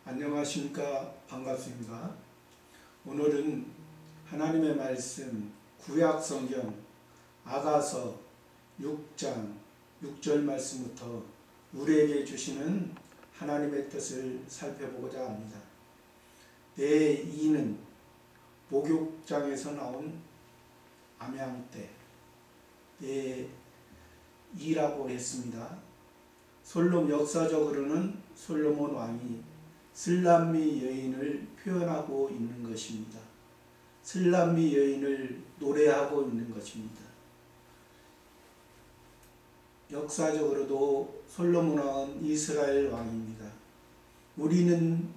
안녕하십니까. 반갑습니다. 오늘은 하나님의 말씀 구약성경 아가서 6장 6절 말씀부터 우리에게 주시는 하나님의 뜻을 살펴보고자 합니다. 내 이는 목욕장에서 나온 암양떼 내 이라고 했습니다. 역사적으로는 솔로몬 왕이 슬람미 여인을 표현하고 있는 것입니다. 슬람미 여인을 노래하고 있는 것입니다. 역사적으로도 솔로몬 왕은 이스라엘 왕입니다. 우리는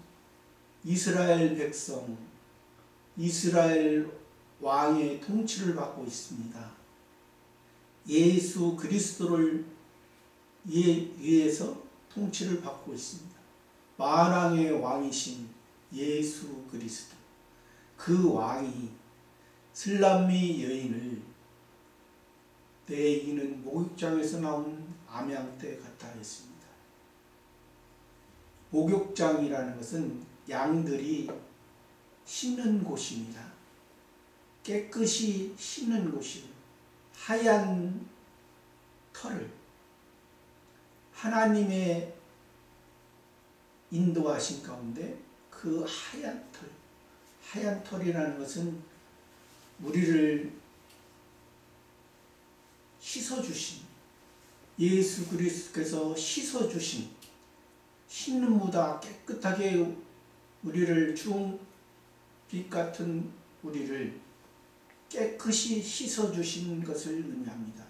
이스라엘 백성, 이스라엘 왕의 통치를 받고 있습니다. 예수 그리스도를 위해서 통치를 받고 있습니다. 만왕의 왕이신 예수 그리스도, 그 왕이 슬람미 여인을 내 이는 목욕장에서 나온 암양떼 같다 했습니다. 목욕장이라는 것은 양들이 씻는 곳입니다. 깨끗이 씻는 곳입니다. 하얀 털을 하나님의 인도하신 가운데 그 하얀 털이라는 것은 우리를 씻어주신 예수 그리스도께서 씻어주신 씻는보다 깨끗하게 우리를 주홍빛 같은 우리를 깨끗이 씻어주신 것을 의미합니다.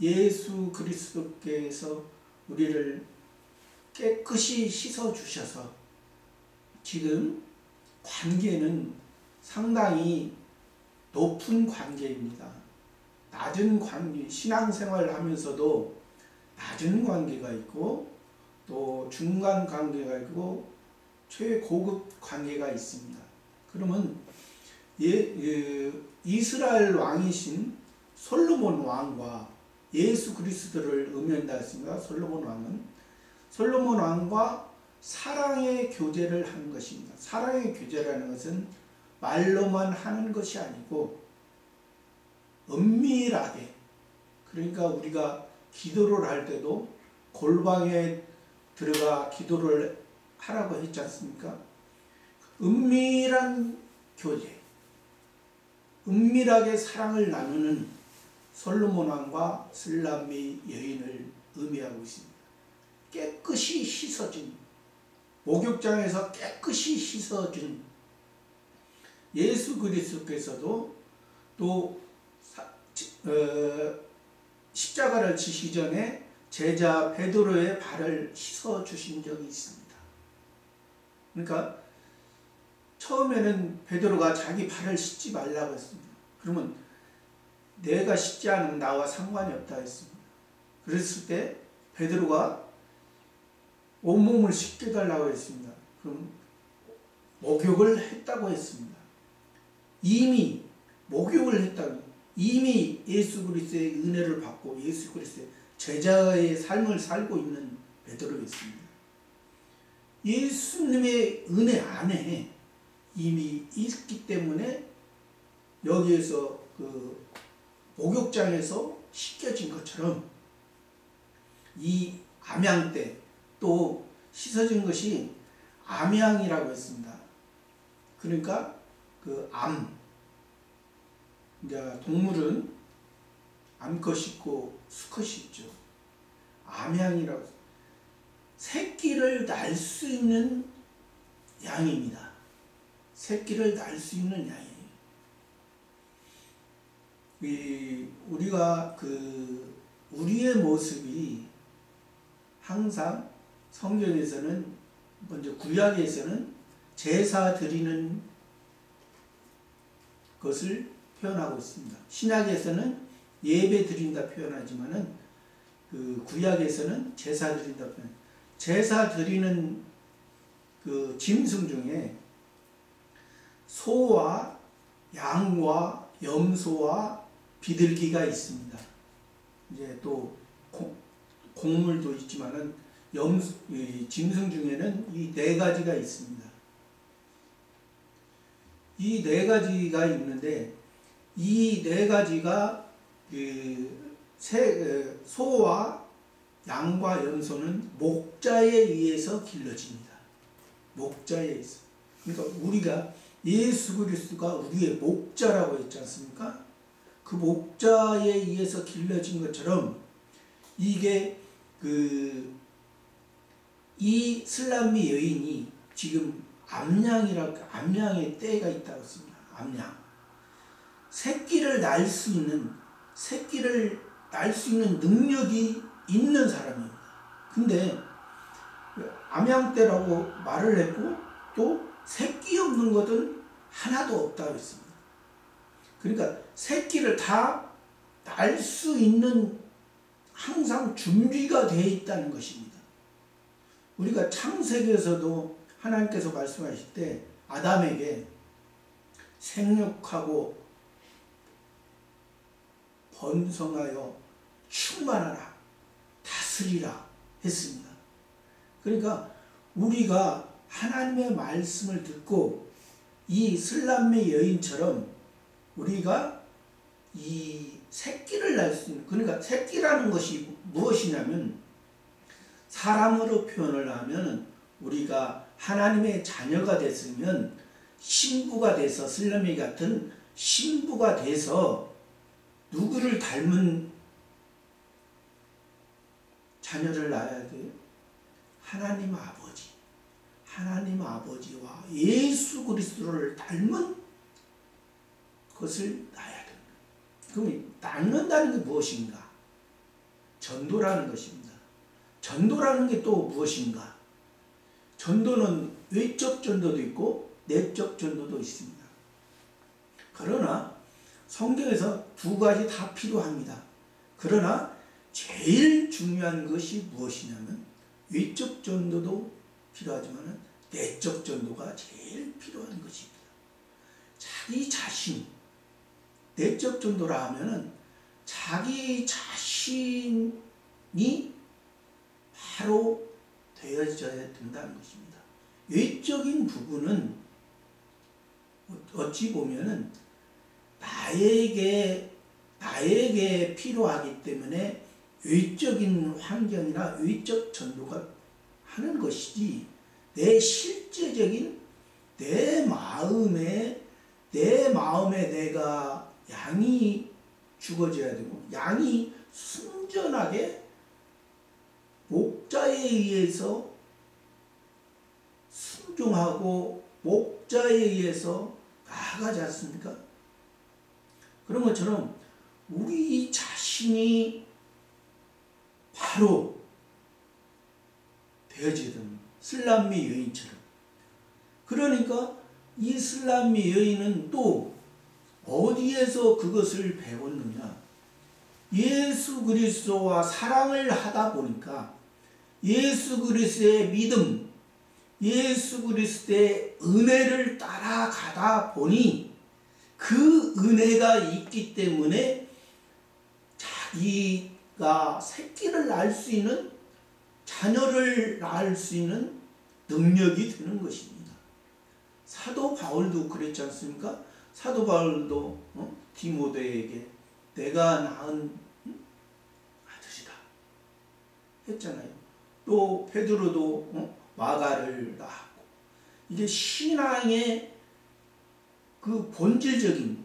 예수 그리스도께서 우리를 깨끗이 씻어주셔서 지금 관계는 상당히 높은 관계입니다. 낮은 관계, 신앙생활을 하면서도 낮은 관계가 있고 또 중간 관계가 있고 최고급 관계가 있습니다. 그러면 이스라엘 왕이신 솔로몬 왕과 예수 그리스도를 의미한다 했습니다. 솔로몬 왕과 사랑의 교제를 하는 것입니다. 사랑의 교제라는 것은 말로만 하는 것이 아니고 은밀하게, 그러니까 우리가 기도를 할 때도 골방에 들어가 기도를 하라고 했지 않습니까? 은밀한 교제, 은밀하게 사랑을 나누는 솔로몬 왕과 슬람미 여인을 의미하고 있습니다. 깨끗이 씻어진, 목욕장에서 깨끗이 씻어진 예수 그리스도께서도 또 십자가를 지시기 전에 제자 베드로의 발을 씻어주신 적이 있습니다. 그러니까 처음에는 베드로가 자기 발을 씻지 말라고 했습니다. 그러면 내가 씻지 않으면 나와 상관이 없다 했습니다. 그랬을 때 베드로가 온몸을 씻겨달라고 했습니다. 그럼 목욕을 했다고 했습니다. 이미 목욕을 했다고, 이미 예수 그리스도의 은혜를 받고 예수 그리스도의 제자의 삶을 살고 있는 베드로였습니다. 예수님의 은혜 안에 이미 있기 때문에 여기에서 그 목욕장에서 씻겨진 것처럼 이 암양떼 또 씻어진 것이 암양이라고 했습니다. 그러니까 그 이제 동물은 암컷이 있고 수컷이 있죠. 암양이라고 새끼를 낳을 수 있는 양입니다. 새끼를 낳을 수 있는 양이에요. 우리가 우리의 모습이 항상 성경에서는 먼저 구약에서는 제사 드리는 것을 표현하고 있습니다. 신약에서는 예배 드린다 표현하지만은 그 구약에서는 제사 드린다 표현. 제사 드리는 그 짐승 중에 소와 양과 염소와 비둘기가 있습니다. 이제 또 곡물도 있지만은 이 짐승 중에는 이 네 가지가 있습니다. 이 네 가지가 있는데 이 네 가지가 소와 양과 염소는 목자에 의해서 길러집니다. 목자에 의해서. 그러니까 우리가 예수 그리스도가 우리의 목자라고 했지 않습니까? 그 목자에 의해서 길러진 것처럼 이게 이 슬람미 여인이 지금 암양의 때가 있다고 했습니다. 암양. 새끼를 낳을 수 있는 능력이 있는 사람입니다. 근데 암양 때라고 말을 했고 또 새끼 없는 것은 하나도 없다고 했습니다. 그러니까 새끼를 다 낳을 수 있는 항상 준비가 되어 있다는 것입니다. 우리가 창세기에서도 하나님께서 말씀하실 때 아담에게 생육하고 번성하여 충만하라 다스리라 했습니다. 그러니까 우리가 하나님의 말씀을 듣고 이 슬람미 여인처럼 우리가 이 새끼를 낳을 수 있는, 그러니까 새끼라는 것이 무엇이냐면 사람으로 표현을 하면 우리가 하나님의 자녀가 됐으면 신부가 돼서 슬람미 같은 신부가 돼서 누구를 닮은 자녀를 낳아야 돼요? 하나님 아버지와 예수 그리스도를 닮은 것을 낳아야 됩니다. 그럼 낳는다는 게 무엇인가? 전도라는 것입니다. 전도라는 게 또 무엇인가? 전도는 외적 전도도 있고 내적 전도도 있습니다. 그러나 성경에서 두 가지 다 필요합니다. 그러나 제일 중요한 것이 무엇이냐면 외적 전도도 필요하지만 내적 전도가 제일 필요한 것입니다. 자기 자신, 내적 전도라 하면은 자기 자신이 바로 되어져야 된다는 것입니다. 외적인 부분은 어찌 보면은 나에게 필요하기 때문에 외적인 환경이나 외적 전도가 하는 것이지 내 실제적인 내 마음에 내가 양이 죽어져야 되고 양이 순전하게 목자에 의해서 순종하고 목자에 의해서 나아가지 않습니까? 그런 것처럼 우리 자신이 바로 되어져야 됩니다. 슬람미 여인처럼. 그러니까 이 슬람미 여인은 또 어디에서 그것을 배웠느냐? 예수 그리스도와 사랑을 하다 보니까 예수 그리스도의 믿음, 예수 그리스도의 은혜를 따라가다 보니 그 은혜가 있기 때문에 자기가 새끼를 낳을 수 있는, 자녀를 낳을 수 있는 능력이 되는 것입니다. 사도 바울도 그랬지 않습니까? 사도 바울도 디모데에게 내가 낳은 아들이다 했잖아요. 또 베드로도 마가를 낳았고, 이게 신앙의 그 본질적인,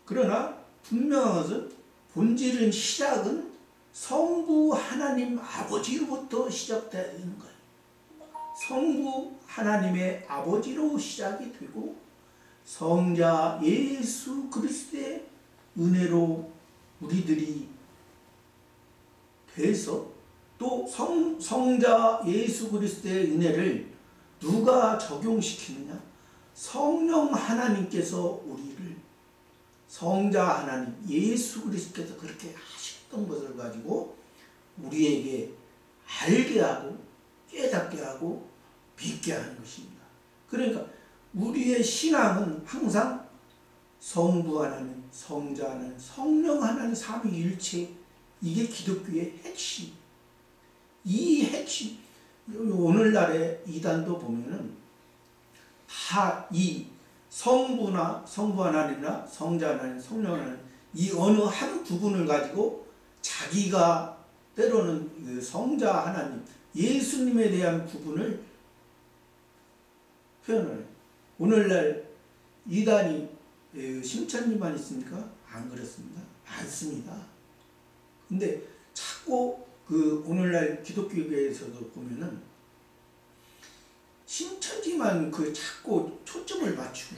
그러나 분명한 것은 본질은 시작은 성부 하나님 아버지로부터 시작되어야 되는 거예요. 성부 하나님의 아버지로 시작이 되고 성자 예수 그리스도의 은혜로 우리들이 돼서 또 성자 예수 그리스도의 은혜를 누가 적용시키느냐? 성령 하나님께서 우리를, 성자 하나님 예수 그리스도께서 그렇게 하셨던 것을 가지고 우리에게 알게 하고 깨닫게 하고 믿게 하는 것입니다. 그러니까 우리의 신앙은 항상 성부 하나님, 성자 하나님, 성령 하나님 삼위일체, 이게 기독교의 핵심. 이 핵심, 오늘날의 이단도 보면은 다 이 성부 하나님이나 성자 하나님, 성령 하나님 이 어느 한 부분을 가지고 자기가 때로는 그 성자 하나님, 예수님에 대한 부분을 표현을. 오늘날 이단이 심천리만 있습니까? 안 그렇습니다. 많습니다. 근데 자꾸 그 오늘날 기독교계에서도 보면은 심천지만 그 자꾸 초점을 맞추고.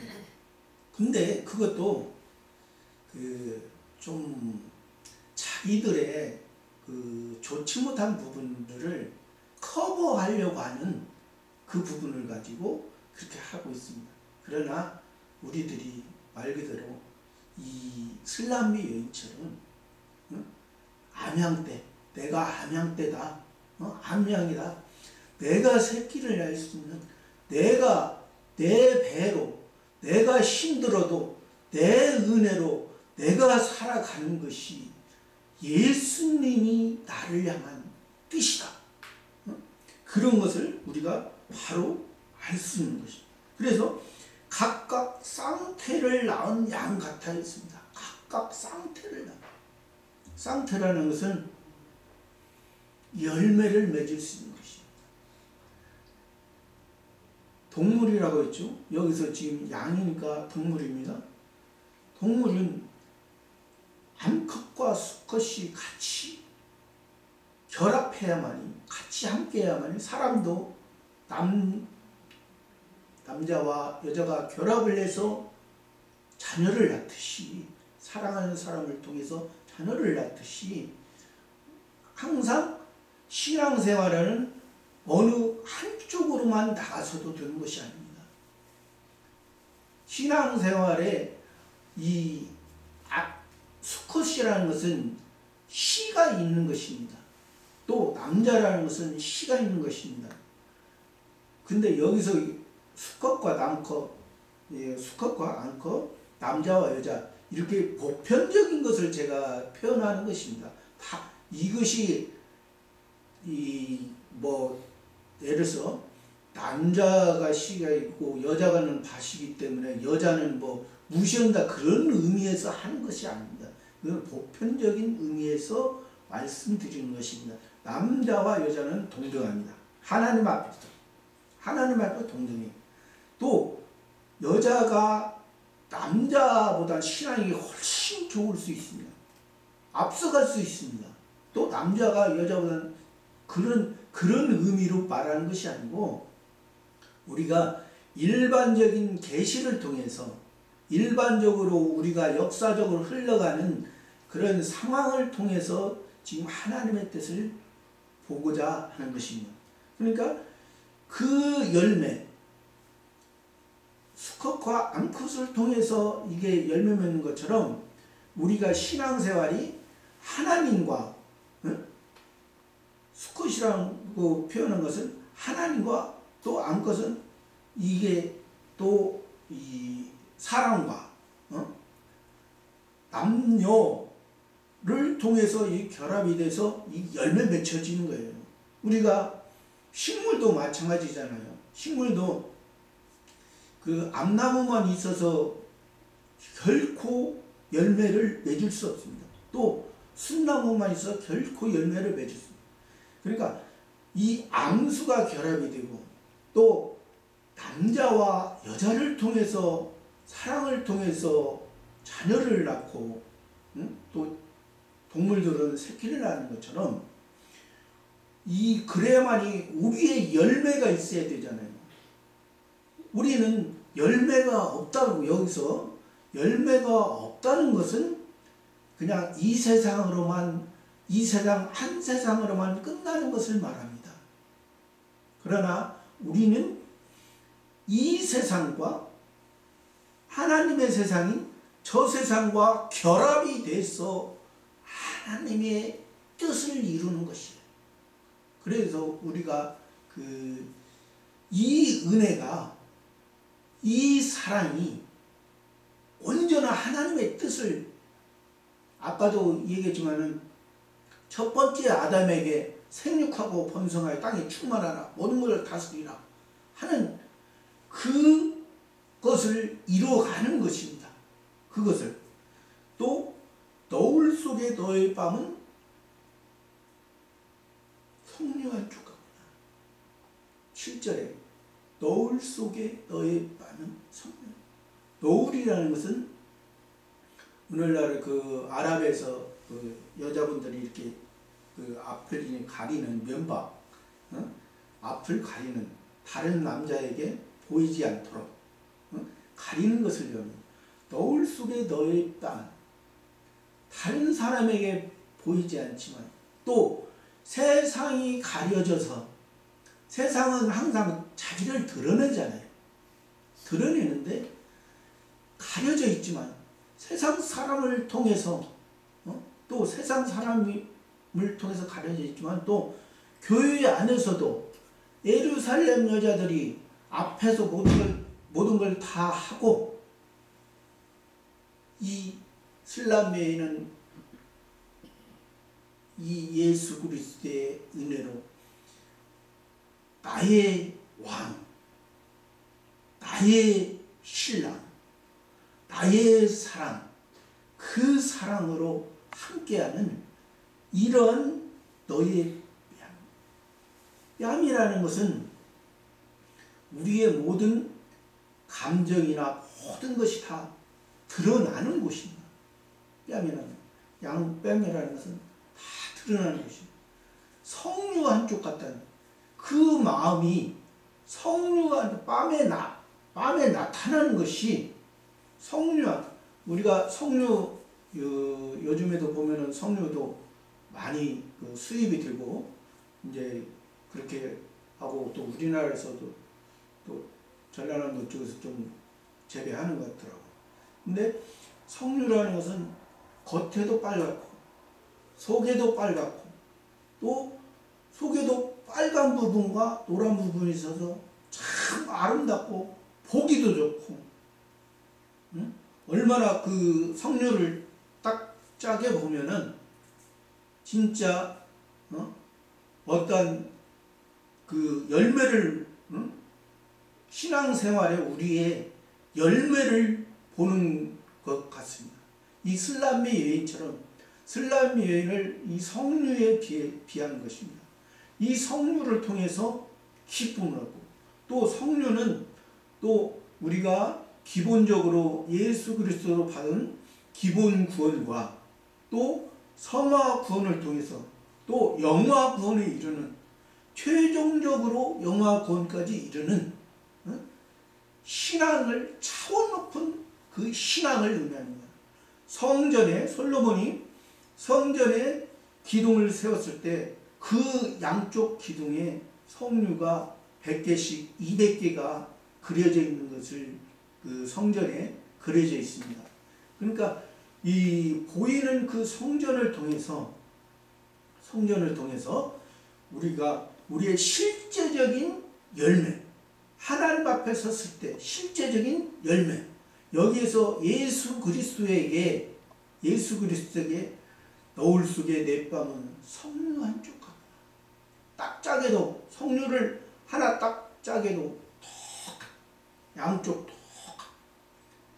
근데 그것도 그 좀 자기들의 그 좋지 못한 부분들을 커버하려고 하는 그 부분을 가지고 그렇게 하고 있습니다. 그러나 우리들이 말 그대로 이 슬람미 여인처럼 암양 때, 내가 암양 때다, 암양이다, 내가 새끼를 낳을 수 있는, 내가 내 배로, 내가 힘들어도 내 은혜로 내가 살아가는 것이 예수님이 나를 향한 뜻이다. 그런 것을 우리가 바로 알 수 있는 것입니다. 그래서 각각 쌍태를 낳은 양 같아 있습니다. 각각 쌍태를 낳은. 쌍태라는 것은 열매를 맺을 수 있는 것입니다. 동물이라고 했죠. 여기서 지금 양이니까 동물입니다. 동물은 암컷과 수컷이 같이 결합해야만이, 같이 함께해야만이, 사람도 남자와 여자가 결합을 해서 자녀를 낳듯이, 사랑하는 사람을 통해서 자녀를 낳듯이 항상 신앙생활은 어느 한쪽으로만 나가서도 되는 것이 아닙니다. 신앙생활에 이 수컷이라는 것은 씨가 있는 것입니다. 또 남자라는 것은 씨가 있는 것입니다. 근데 여기서 수컷과 남컷, 수컷과 암컷, 남자와 여자 이렇게 보편적인 것을 제가 표현하는 것입니다. 다 이것이 예를 들어서 남자가 씨가 있고 여자가는 밭이기 때문에 여자는 무시한다 그런 의미에서 하는 것이 아닙니다. 이건 보편적인 의미에서 말씀드리는 것입니다. 남자와 여자는 동등합니다. 하나님 앞에서. 하나님 앞에서 동등해요. 또 여자가 남자보다 신앙이 훨씬 좋을 수 있습니다. 앞서갈 수 있습니다. 또 남자가 여자보다 그런 의미로 말하는 것이 아니고 우리가 일반적인 계시를 통해서 일반적으로 우리가 역사적으로 흘러가는 그런 상황을 통해서 지금 하나님의 뜻을 보고자 하는 것입니다. 그러니까 그 열매, 수컷과 암컷을 통해서 이게 열매 맺는 것처럼 우리가 신앙생활이 하나님과, 수컷이라고 표현한 것은 하나님과 또 암컷은 이게 또 이 사랑과 남녀를 통해서 이 결합이 돼서 이 열매 맺혀지는 거예요. 우리가 식물도 마찬가지잖아요. 식물도 그 암나무만 있어서 결코 열매를 맺을 수 없습니다. 또 순나무만 있어서 결코 열매를 맺을 수 없습니다. 그러니까 이 암수가 결합이 되고 또 남자와 여자를 통해서 사랑을 통해서 자녀를 낳고 또 동물들은 새끼를 낳는 것처럼 그래야만이 우리의 열매가 있어야 되잖아요. 우리는 열매가 없다고, 여기서 열매가 없다는 것은 그냥 이 세상으로만, 이 세상 한 세상으로만 끝나는 것을 말합니다. 그러나 우리는 이 세상과 하나님의 세상인 저 세상과 결합이 돼서 하나님의 뜻을 이루는 것이에요. 그래서 우리가 이 은혜가, 이 사랑이 온전한 하나님의 뜻을, 아까도 얘기했지만은 첫 번째 아담에게 생육하고 번성하여 땅에 충만하라 모든 것을 다스리라 하는 그것을 이루어가는 것입니다. 그것을 또 노을 속에 너의 밤은 성령한 쪽 같구나. 7절에 노을 속에 너의 밤은 성령. 노을이라는 것은 오늘날 그 아랍에서 그 여자분들이 이렇게 그 앞을 가리는 면박, 앞을 가리는 다른 남자에게 보이지 않도록 가리는 것을 여는 노을 속에 너의 밤, 다른 사람에게 보이지 않지만 또 세상이 가려져서 세상은 항상 자기를 드러내잖아요. 드러내는데 가려져 있지만 세상 사람을 통해서 또 세상 사람을 통해서 가려져 있지만 또 교회 안에서도 예루살렘 여자들이 앞에서 모든 걸 다 하고 이 슬람메에는 이 예수 그리스도의 은혜로 나의 왕, 나의 신랑, 나의 사랑, 그 사랑으로 함께하는 이런 너의 뺨이라는 것은 우리의 모든 감정이나 모든 것이 다 드러나는 곳입니다. 뺨이라는 양뺨이라는 것은 다 드러나는 곳입니다. 성류 한쪽 같다는 그 마음이 성류한 밤에 나타나는 것이 성류한 우리가 성류 요즘에도 보면은 성류도 많이 그 수입이 되고 이제 그렇게 하고 또 우리나라에서도 또 전라남도 쪽에서 좀 재배하는 것 같더라고. 근데 성류라는 것은 겉에도 빨갛고 속에도 빨갛고 또 속에도 빨간 부분과 노란 부분이 있어서 참 아름답고 보기도 좋고 얼마나 그 성류를 딱 짜게 보면은 진짜 어떤 그 열매를 신앙생활에 우리의 열매를 보는 것 같습니다. 이 슬람미 여인처럼 슬람미 여인을 이 성류에 비한 것입니다. 이 성류를 통해서 기쁨을 하고 또 성류는 또 우리가 기본적으로 예수 그리스도로 받은 기본 구원과 또 성화 구원을 통해서 또 영화 구원에 이르는 최종적으로 영화 구원까지 이르는 신앙을 차원 높은 그 신앙을 의미합니다. 성전에 솔로몬이 성전에 기둥을 세웠을 때 그 양쪽 기둥에 성류가 100개씩 200개가 그려져 있는 것을 그 성전에 그려져 있습니다. 그러니까 이 보이는 그 성전을 통해서 우리가 우리의 실제적인 열매, 하나님 앞에 섰을 때 실제적인 열매, 여기에서 예수 그리스도에게 노을 속에 내 밤은 성류 한쪽 같구나. 딱 짜게도 성류를 하나 딱 짜게도 양쪽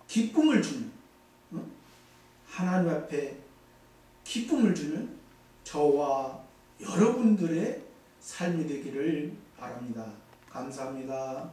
기쁨을 주는 하나님 앞에 기쁨을 주는 저와 여러분들의 삶이 되기를 바랍니다. 감사합니다.